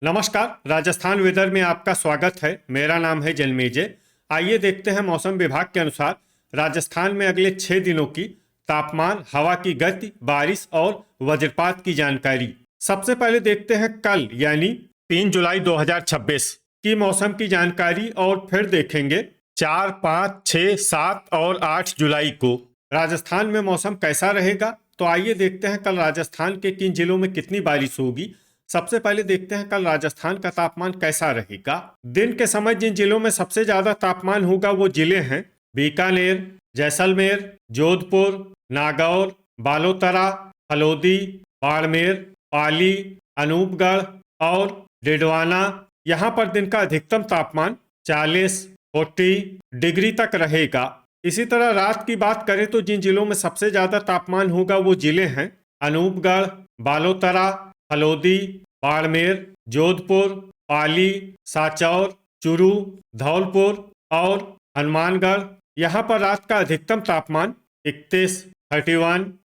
नमस्कार। राजस्थान वेदर में आपका स्वागत है। मेरा नाम है जन्मेजय। आइए देखते हैं मौसम विभाग के अनुसार राजस्थान में अगले 6 दिनों की तापमान, हवा की गति, बारिश और वज्रपात की जानकारी। सबसे पहले देखते हैं कल यानी 3 जुलाई 2026 की मौसम की जानकारी और फिर देखेंगे 4, 5, 6, 7 और 8 जुलाई को राजस्थान में मौसम कैसा रहेगा। तो आइए देखते हैं कल राजस्थान के किन जिलों में कितनी बारिश होगी। सबसे पहले देखते हैं कल राजस्थान का तापमान कैसा रहेगा। दिन के समय जिन जिलों में सबसे ज्यादा तापमान होगा वो जिले हैं बीकानेर, जैसलमेर, जोधपुर, नागौर, बालोतरा, हलोदी, बाड़मेर, पाली, अनूपगढ़ और डिडवाना। यहाँ पर दिन का अधिकतम तापमान 40 डिग्री तक रहेगा। इसी तरह रात की बात करें तो जिन जिलों में सबसे ज्यादा तापमान होगा वो जिले हैं अनूपगढ़, बालोतरा, हलोदी, बाड़मेर, जोधपुर, पाली, साचौर, चूरू, धौलपुर और हनुमानगढ़। यहाँ पर रात का अधिकतम तापमान 31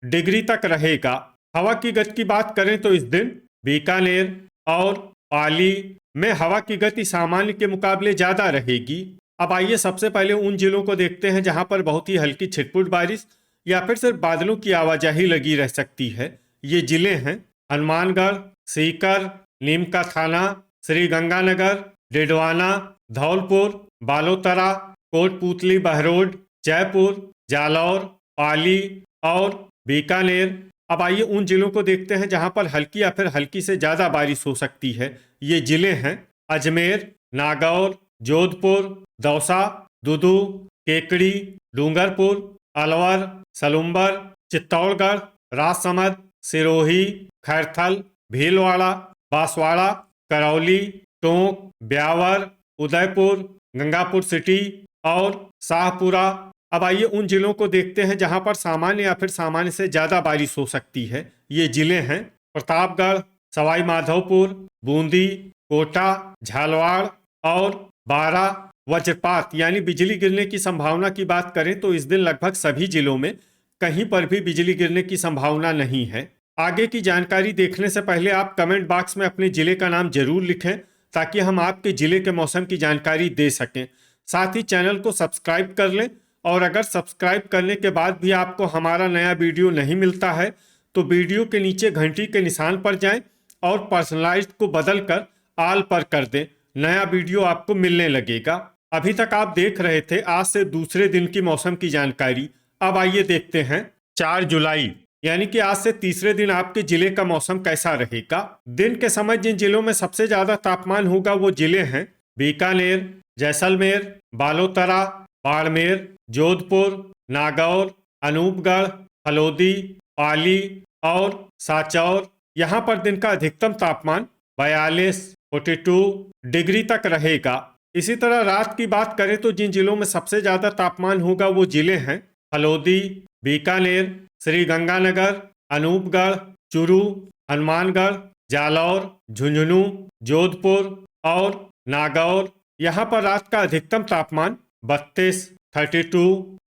डिग्री तक रहेगा। हवा की गति की बात करें तो इस दिन बीकानेर और पाली में हवा की गति सामान्य के मुकाबले ज्यादा रहेगी। अब आइए सबसे पहले उन जिलों को देखते हैं जहां पर बहुत ही हल्की छिटपुट बारिश या फिर सिर्फ बादलों की आवाजाही लगी रह सकती है। ये जिले हैं हनुमानगढ़, सीकर, नीमका थाना, श्री गंगानगर, डिडवाना, धौलपुर, बालोतरा, कोटपूतली बहरोड, जयपुर, जालौर, पाली और बीकानेर। अब आइए उन जिलों को देखते हैं जहां पर हल्की या फिर हल्की से ज्यादा बारिश हो सकती है। ये जिले हैं अजमेर, नागौर, जोधपुर, दौसा, दुदू, केकड़ी, डूंगरपुर, अलवर, सलुम्बर, चित्तौड़गढ़, राजसमंद, सिरोही, खैरथल, भीलवाड़ा, बांसवाड़ा, करौली, टोंक, ब्यावर, उदयपुर, गंगापुर सिटी और शाहपुरा। अब आइए उन जिलों को देखते हैं जहां पर सामान्य या फिर सामान्य से ज्यादा बारिश हो सकती है। ये जिले हैं प्रतापगढ़, सवाई माधोपुर, बूंदी, कोटा, झालवाड़ और बारा। वज्रपात यानी बिजली गिरने की संभावना की बात करें तो इस दिन लगभग सभी जिलों में कहीं पर भी बिजली गिरने की संभावना नहीं है। आगे की जानकारी देखने से पहले आप कमेंट बॉक्स में अपने जिले का नाम जरूर लिखें ताकि हम आपके जिले के मौसम की जानकारी दे सकें। साथ ही चैनल को सब्सक्राइब कर लें और अगर सब्सक्राइब करने के बाद भी आपको हमारा नया वीडियो नहीं मिलता है तो वीडियो के नीचे घंटी के निशान पर जाएं और पर्सनलाइज्ड को बदल कर आल पर कर दें। नया वीडियो आपको मिलने लगेगा। अभी तक आप देख रहे थे आज से दूसरे दिन की मौसम की जानकारी। अब आइए देखते हैं 4 जुलाई यानी कि आज से तीसरे दिन आपके जिले का मौसम कैसा रहेगा। दिन के समय जिन जिलों में सबसे ज्यादा तापमान होगा वो जिले हैं बीकानेर, जैसलमेर, बालोतरा, बाड़मेर, जोधपुर, नागौर, अनूपगढ़, हलोदी, पाली और साचौर। यहाँ पर दिन का अधिकतम तापमान 42 डिग्री तक रहेगा। इसी तरह रात की बात करें तो जिन जिलों में सबसे ज्यादा तापमान होगा वो जिले हैं हलोदी, बीकानेर, श्री गंगानगर, अनूपगढ़, चूरू, हनुमानगढ़, जालौर, झुंझुनू, जोधपुर और नागौर। यहाँ पर रात का अधिकतम तापमान 32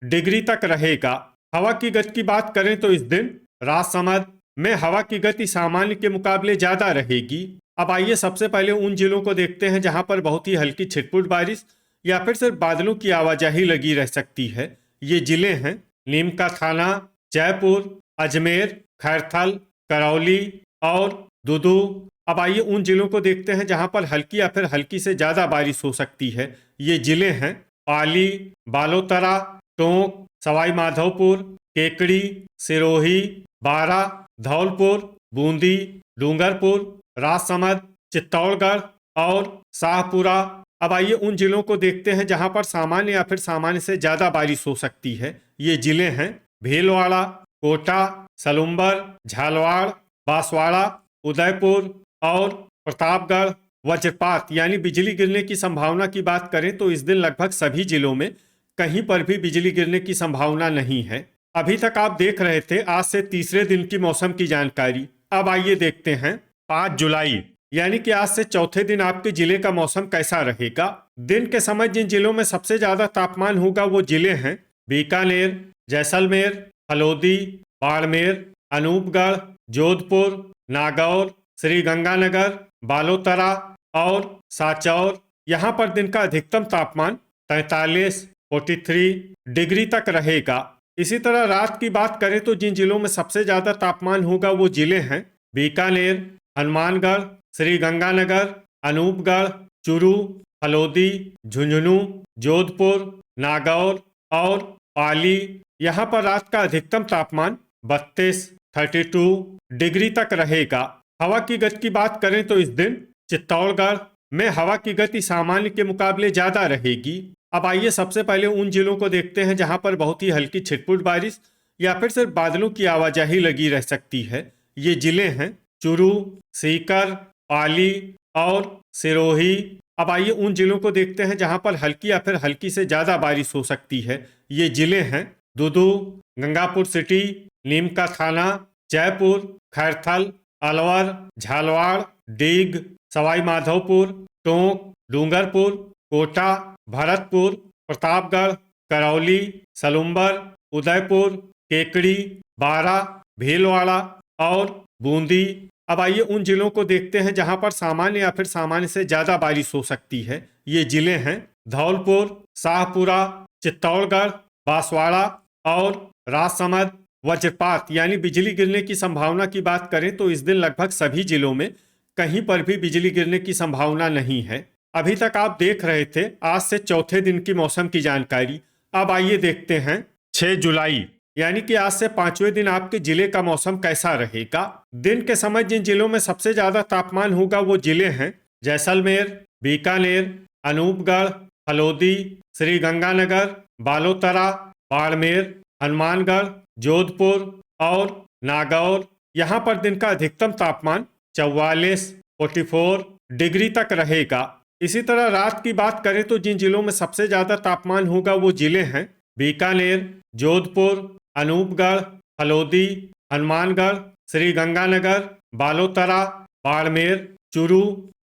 डिग्री तक रहेगा। हवा की गति की बात करें तो इस दिन राजसमंद में हवा की गति सामान्य के मुकाबले ज्यादा रहेगी। अब आइए सबसे पहले उन जिलों को देखते हैं जहां पर बहुत ही हल्की छिटपुट बारिश या फिर सिर्फ बादलों की आवाजाही लगी रह सकती है। ये जिले हैं नीमका थाना, जयपुर, अजमेर, खैरथल, करौली और दुदू। अब आइए उन जिलों को देखते हैं जहां पर हल्की या फिर हल्की से ज्यादा बारिश हो सकती है। ये जिले हैं पाली, बालोतरा, टोंक, सवाई माधोपुर, केकड़ी, सिरोही, बारा, धौलपुर, बूंदी, डूंगरपुर, राजसमंद, चित्तौड़गढ़ और शाहपुरा। अब आइए उन जिलों को देखते हैं जहां पर सामान्य या फिर सामान्य से ज्यादा बारिश हो सकती है। ये जिले हैं भीलवाड़ा, कोटा, सलुम्बर, झालवाड़, बांसवाड़ा, उदयपुर और प्रतापगढ़। वज्रपात यानी बिजली गिरने की संभावना की बात करें तो इस दिन लगभग सभी जिलों में कहीं पर भी बिजली गिरने की संभावना नहीं है। अभी तक आप देख रहे थे आज से तीसरे दिन की मौसम की जानकारी। अब आइए देखते हैं 5 जुलाई यानी कि आज से चौथे दिन आपके जिले का मौसम कैसा रहेगा। दिन के समय जिन जिलों में सबसे ज्यादा तापमान होगा वो जिले हैं बीकानेर, जैसलमेर, हलोदी, बाड़मेर, अनूपगढ़, जोधपुर, नागौर, श्री गंगानगर, बालोतरा और सांचौर। यहाँ पर दिन का अधिकतम तापमान 43, 43 डिग्री तक रहेगा। इसी तरह रात की बात करें तो जिन जिलों में सबसे ज्यादा तापमान होगा वो जिले हैं बीकानेर, हनुमानगढ़, श्रीगंगानगर, अनूपगढ़, चूरू, हलोदी, झुंझुनू, जोधपुर, नागौर और पाली। यहाँ पर रात का अधिकतम तापमान 32, 32 डिग्री तक रहेगा। हवा की गति की बात करें तो इस दिन चित्तौड़गढ़ में हवा की गति सामान्य के मुकाबले ज्यादा रहेगी। अब आइए सबसे पहले उन जिलों को देखते हैं जहां पर बहुत ही हल्की छिटपुट बारिश या फिर सिर्फ बादलों की आवाजाही लगी रह सकती है। ये जिले हैं चूरू, सीकर, पाली और सिरोही। अब आइए उन जिलों को देखते हैं जहां पर हल्की या फिर हल्की से ज्यादा बारिश हो सकती है। ये जिले हैं दुदू, गंगापुर सिटी, नीमका थाना, जयपुर, खैरथल, अलवर, झालवाड़, डीग, सवाई माधोपुर, टोंक, डूंगरपुर, कोटा, भरतपुर, प्रतापगढ़, करौली, सलुम्बर, उदयपुर, केकड़ी, बारा, भीलवाड़ा और बूंदी। अब आइए उन जिलों को देखते हैं जहां पर सामान्य या फिर सामान्य से ज्यादा बारिश हो सकती है। ये जिले हैं धौलपुर, शाहपुरा, चित्तौड़गढ़, बांसवाड़ा और राजसमंद। वज्रपात यानी बिजली गिरने की संभावना की बात करें तो इस दिन लगभग सभी जिलों में कहीं पर भी बिजली गिरने की संभावना नहीं है। अभी तक आप देख रहे थे आज से चौथे दिन की मौसम की जानकारी। अब आइए देखते हैं 6 जुलाई यानी कि आज से 5वें दिन आपके जिले का मौसम कैसा रहेगा। दिन के समय जिन जिलों में सबसे ज्यादा तापमान होगा वो जिले हैं जैसलमेर, बीकानेर, अनूपगढ़, हलोदी, श्रीगंगानगर, बालोतरा, बाड़मेर, हनुमानगढ़, जोधपुर और नागौर। यहाँ पर दिन का अधिकतम तापमान 44, 44 डिग्री तक रहेगा। इसी तरह रात की बात करें तो जिन जिलों में सबसे ज्यादा तापमान होगा वो जिले हैं बीकानेर, जोधपुर, अनूपगढ़, हलोदी, हनुमानगढ़, श्रीगंगानगर, बालोतरा, बाड़मेर, चूरू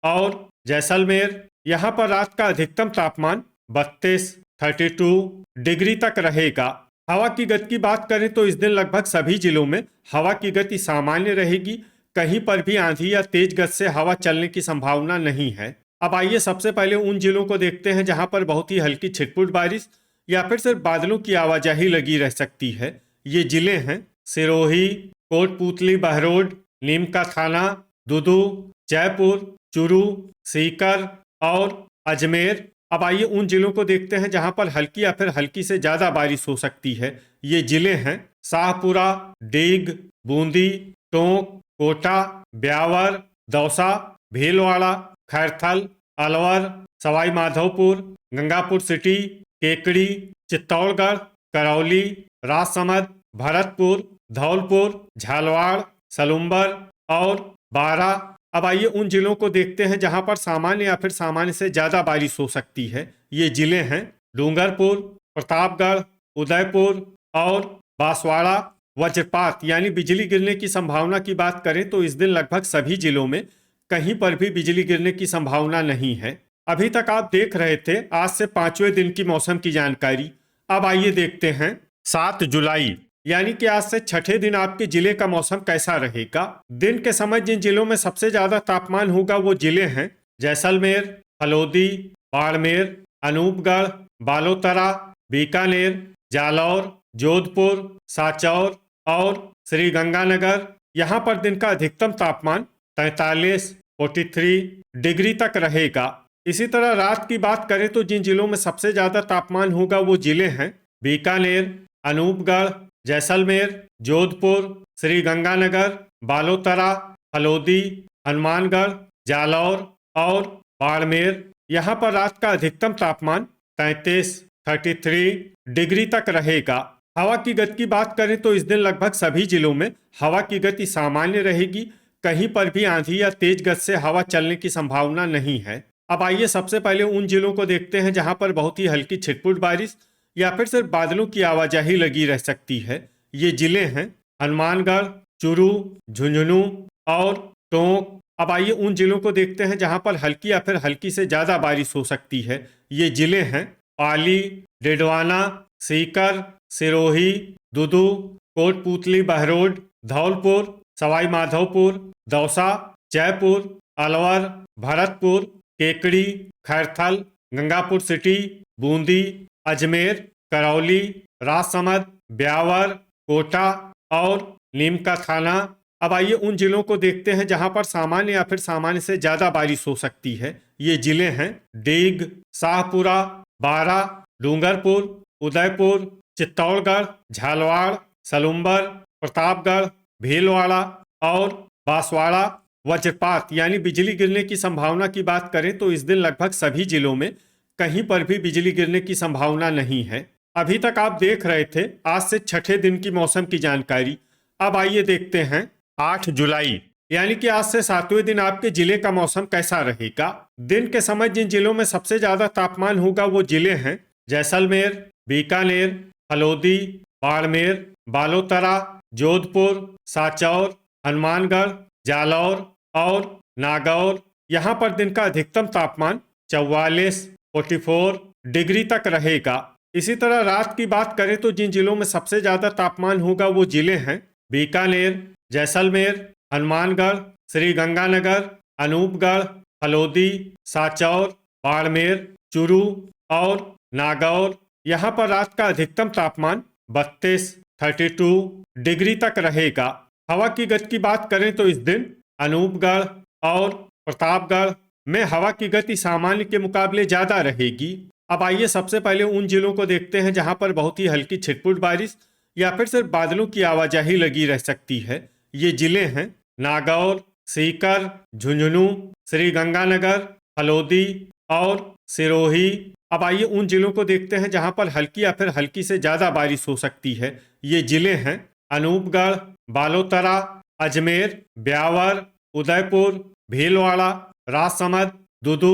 और जैसलमेर। यहाँ पर रात का अधिकतम तापमान 32, 32 डिग्री तक रहेगा। हवा की गति की बात करें तो इस दिन लगभग सभी जिलों में हवा की गति सामान्य रहेगी। कहीं पर भी आंधी या तेज गति से हवा चलने की संभावना नहीं है। अब आइए सबसे पहले उन जिलों को देखते हैं जहां पर बहुत ही हल्की छिटपुट बारिश या फिर सिर्फ बादलों की आवाजाही लगी रह सकती है। ये जिले हैं सिरोही, कोटपूतली, बहरोड, नीमका थाना, दुदू, जयपुर, चूरू, सीकर और अजमेर। अब आइए उन जिलों को देखते हैं जहां पर हल्की या फिर हल्की से ज्यादा बारिश हो सकती है। ये जिले हैं शाहपुरा, डीग, बूंदी, टोंक, कोटा, ब्यावर, दौसा, भीलवाड़ा, खैरथल, अलवर, सवाई माधोपुर, गंगापुर सिटी, केकड़ी, चित्तौड़गढ़, करौली, राजसमंद, भरतपुर, धौलपुर, झालवाड़, सलुम्बर और बारा। अब आइए उन जिलों को देखते हैं जहां पर सामान्य या फिर सामान्य से ज्यादा बारिश हो सकती है। ये जिले हैं डूंगरपुर, प्रतापगढ़, उदयपुर और बांसवाड़ा। वज्रपात यानी बिजली गिरने की संभावना की बात करें तो इस दिन लगभग सभी जिलों में कहीं पर भी बिजली गिरने की संभावना नहीं है। अभी तक आप देख रहे थे आज से 5वें दिन की मौसम की जानकारी। अब आइए देखते हैं 7 जुलाई यानी कि आज से छठे दिन आपके जिले का मौसम कैसा रहेगा। दिन के समय जिन जिलों में सबसे ज्यादा तापमान होगा वो जिले हैं जैसलमेर, हलोदी, बाड़मेर, अनूपगढ़, बालोतरा, बीकानेर, जालौर, जोधपुर, सांचौर और श्रीगंगानगर। यहाँ पर दिन का अधिकतम तापमान 43, 43 डिग्री तक रहेगा। इसी तरह रात की बात करें तो जिन जिलों में सबसे ज्यादा तापमान होगा वो जिले हैं बीकानेर, अनूपगढ़, जैसलमेर, जोधपुर, श्रीगंगानगर, बालोतरा, हलोदी, हनुमानगढ़, जालौर और बाड़मेर। यहाँ पर रात का अधिकतम तापमान 33, 33 डिग्री तक रहेगा। हवा की गति की बात करें तो इस दिन लगभग सभी जिलों में हवा की गति सामान्य रहेगी। कहीं पर भी आंधी या तेज गति से हवा चलने की संभावना नहीं है। अब आइए सबसे पहले उन जिलों को देखते हैं जहां पर बहुत ही हल्की छिटपुट बारिश या फिर सिर्फ बादलों की आवाजाही लगी रह सकती है। ये जिले हैं हनुमानगढ़, चूरू, झुंझुनू और टोंक। अब आइए उन जिलों को देखते हैं जहां पर हल्की या फिर हल्की से ज्यादा बारिश हो सकती है। ये जिले हैं पाली, डिडवाना, सीकर, सिरोही, दुदू, कोटपूतली, बहरोड, धौलपुर, सवाई माधोपुर, दौसा, जयपुर, अलवर, भरतपुर, केकड़ी, खैरथल, गंगापुर सिटी, बूंदी, अजमेर, करौली, राजसमंद, ब्यावर, कोटा और नीम का थाना। अब आइए उन जिलों को देखते हैं जहां पर सामान्य या फिर सामान्य से ज्यादा बारिश हो सकती है। ये जिले हैं डीग, शाहपुरा, बारा, डूंगरपुर, उदयपुर, चित्तौड़गढ़, झालवाड़, सलुम्बर, प्रतापगढ़, भीलवाड़ा और बांसवाड़ा। वज्रपात यानी बिजली गिरने की संभावना की बात करें तो इस दिन लगभग सभी जिलों में कहीं पर भी बिजली गिरने की संभावना नहीं है। अभी तक आप देख रहे थे आज से छठे दिन की मौसम की जानकारी। अब आइए देखते हैं 8 जुलाई यानी कि आज से 7वें दिन आपके जिले का मौसम कैसा रहेगा। दिन के समय जिन जिलों में सबसे ज्यादा तापमान होगा वो जिले हैं जैसलमेर, बीकानेर, हल्द्वानी, बाड़मेर, बालोतरा, जोधपुर, सांचौर, हनुमानगढ़, जालौर और नागौर। यहाँ पर दिन का अधिकतम तापमान 44 डिग्री तक रहेगा। इसी तरह रात की बात करें तो जिन जिलों में सबसे ज्यादा तापमान होगा वो जिले हैं बीकानेर, जैसलमेर, हनुमानगढ़, श्रीगंगानगर, अनूपगढ़, हल्द्वानी, सांचौर, बाड़मेर, चूरू और नागौर। यहाँ पर रात का अधिकतम तापमान 32 डिग्री तक रहेगा। हवा की गति की बात करें तो इस दिन अनूपगढ़ और प्रतापगढ़ में हवा की गति सामान्य के मुकाबले ज्यादा रहेगी। अब आइए सबसे पहले उन जिलों को देखते हैं जहां पर बहुत ही हल्की छिटपुट बारिश या फिर सिर्फ बादलों की आवाजाही लगी रह सकती है। ये जिले हैं नागौर, सीकर, झुंझुनू, श्रीगंगानगर, हल्द्वानी और सिरोही। अब आइए उन जिलों को देखते हैं जहां पर हल्की या फिर हल्की से ज्यादा बारिश हो सकती है। ये जिले हैं अनूपगढ़, बालोतरा, अजमेर, ब्यावर, उदयपुर, भीलवाड़ा, राजसमंद, दुदू,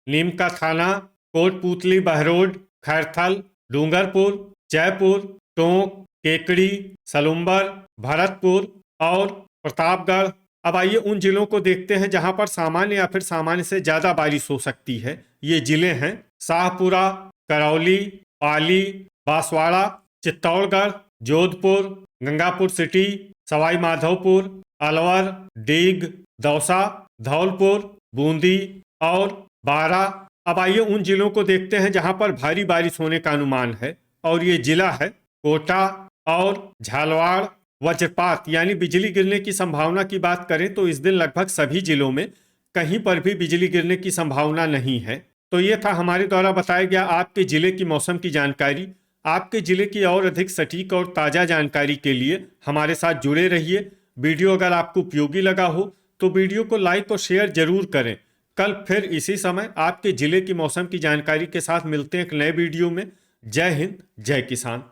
नीम का थाना, कोटपूतली, बहरोड, खैरथल, डूंगरपुर, जयपुर, टोंक, केकड़ी, सलुम्बर, भरतपुर और प्रतापगढ़। अब आइए उन जिलों को देखते हैं जहां पर सामान्य या फिर सामान्य से ज्यादा बारिश हो सकती है। ये जिले हैं शाहपुरा, करौली, पाली, बांसवाड़ा, चित्तौड़गढ़, जोधपुर, गंगापुर सिटी, सवाई माधोपुर, अलवर, डीग, दौसा, धौलपुर, बूंदी और बारा। अब आइए उन जिलों को देखते हैं जहां पर भारी बारिश होने का अनुमान है और ये जिला है कोटा और झालवाड़। वज्रपात यानी बिजली गिरने की संभावना की बात करें तो इस दिन लगभग सभी जिलों में कहीं पर भी बिजली गिरने की संभावना नहीं है। तो ये था हमारे द्वारा बताया गया आपके जिले की मौसम की जानकारी। आपके जिले की और अधिक सटीक और ताज़ा जानकारी के लिए हमारे साथ जुड़े रहिए। वीडियो अगर आपको उपयोगी लगा हो तो वीडियो को लाइक और शेयर जरूर करें। कल फिर इसी समय आपके जिले की मौसम की जानकारी के साथ मिलते हैं एक नए वीडियो में। जय हिंद, जय किसान।